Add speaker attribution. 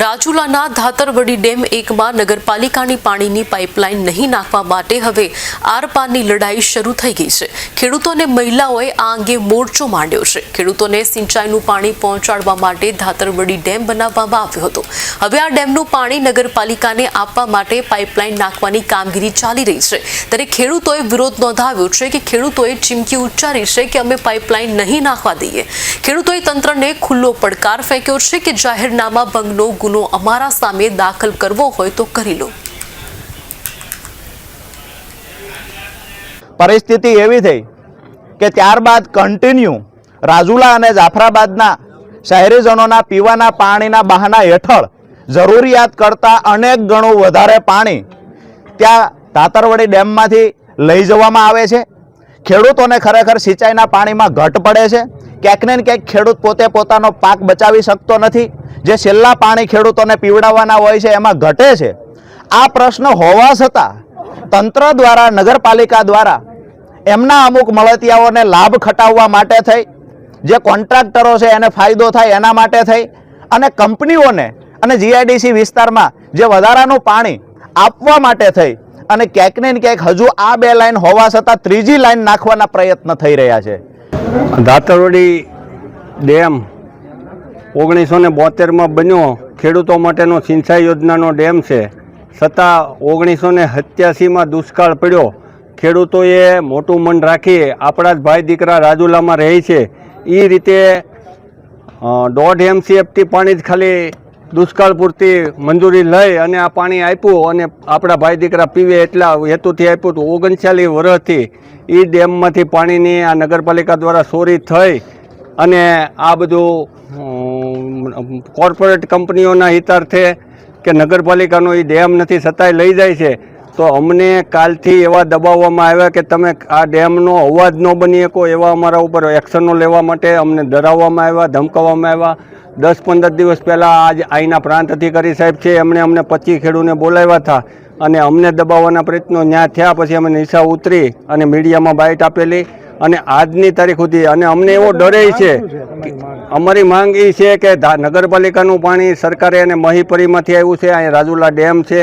Speaker 1: રાજુલાના Dhatarwadi dam 1માં નગરપાલિકાની પાણીની pipeline નહીં નાખવા માટે હવે આરપારની લડાઈ શરૂ થઈ ગઈ છે। ખેડૂતો અને મહિલાઓએ આ અંગે મોરચો માંડ્યો છે। ખેડૂતોને સિંચાઈનું પાણી પહોંચાડવા માટે ધાતરવડી ડેમ બનાવવામાં આવ્યો હતો। હવે આ ડેમનું પાણી નગરપાલિકાને આપવા માટે પાઇપલાઇન નાખવાની કામગીરી ચાલી રહી છે। ત્યારે ખેડૂતોએ વિરોધ નોંધાવ્યો છે કે ખેડૂતોએ ચીમકી ઉચ્ચારી છે કે અમે પાઇપલાઇન નહીં નાખવા દઈએ। ખેડૂતોએ તંત્રને ખુલ્લો પડકાર ફેંક્યો છે કે જાહેરનામા ભંગનો ગુનો અમારા સામે દાખલ કરવો હોય તો કરી લો।
Speaker 2: પરિસ્થિતિ એવી થઈ કે ત્યારબાદ કન્ટિન્યુ રાજુલા અને જાફરાબાદના શહેરીજનોના પીવાના પાણીના બહાના હેઠળ જરૂરિયાત કરતાં અનેક ગણું વધારે પાણી ત્યાં ધાતરવડી ડેમમાંથી લઈ જવામાં આવે છે। ખેડૂતોને ખરેખર સિંચાઈના પાણીમાં ઘટ પડે છે। ક્યાંક ને ક્યાંક ખેડૂત પોતે પોતાનો પાક બચાવી શકતો નથી। જે છેલ્લા પાણી ખેડૂતોને પીવડાવવાના હોય છે એમાં ઘટે છે। આ પ્રશ્ન હોવા છતાં તંત્ર દ્વારા નગરપાલિકા દ્વારા એમના અમુક મળતિયાઓને લાભ ખટાવવા માટે થઈ, જે કોન્ટ્રાક્ટરો છે એને ફાયદો થાય એના માટે થઈ અને કંપનીઓને અને જીઆઈડીસી વિસ્તારમાં જે વધારાનું પાણી આપવા માટે થઈ અને ક્યાંક ને ક્યાંક હજુ આ બે લાઈન હોવા છતાં ત્રીજી લાઈન નાખવાના પ્રયત્ન થઈ રહ્યા છે।
Speaker 3: ધાતરવડી ડેમ 1972માં બન્યો, ખેડૂતો માટેનો સિંચાઈ યોજનાનો ડેમ છે। છતાં 1987માં દુષ્કાળ પડ્યો। ખેડૂતોએ મોટું મન રાખી આપણા જ ભાઈ દીકરા રાજુલામાં રહે છે એ રીતે 1.5 MCFT પાણી જ ખાલી દુષ્કાળ પૂરતી મંજૂરી લઈ અને આ પાણી આપ્યું અને આપણા ભાઈ દીકરા પીવે એટલા હેતુથી આપ્યું હતું। 39 વર્ષથી એ ડેમમાંથી પાણીની આ નગરપાલિકા દ્વારા ચોરી થઈ અને આ બધું કોર્પોરેટ કંપનીઓના હિતાર્થે કે નગરપાલિકાનો એ ડેમ નથી છતાંય લઈ જાય છે। તો અમને કાલથી એવા દબાવવામાં આવ્યા કે તમે આ ડેમનો અવાજ ન બની શકો, એવા અમારા ઉપર એક્શનો લેવા માટે અમને ડરાવવામાં આવ્યા, ધમકાવવામાં આવ્યા। 10-15 દિવસ પહેલાં આજ અહીંના પ્રાંત અધિકારી સાહેબ છે એમણે અમને 25 ખેડૂને બોલાવ્યા હતા અને અમને દબાવવાના પ્રયત્નો ત્યાં થયા। પછી અમે નીચા ઉતરી અને મીડિયામાં બાઇટ આપેલી અને આજની તારીખ સુધી અને અમને એવો ડરે છે કે અમારી માંગ એ છે કે નગરપાલિકાનું પાણી સરકારે અને મહીપરીમાંથી આવ્યું છે, અહીંયા રાજુલા ડેમ છે।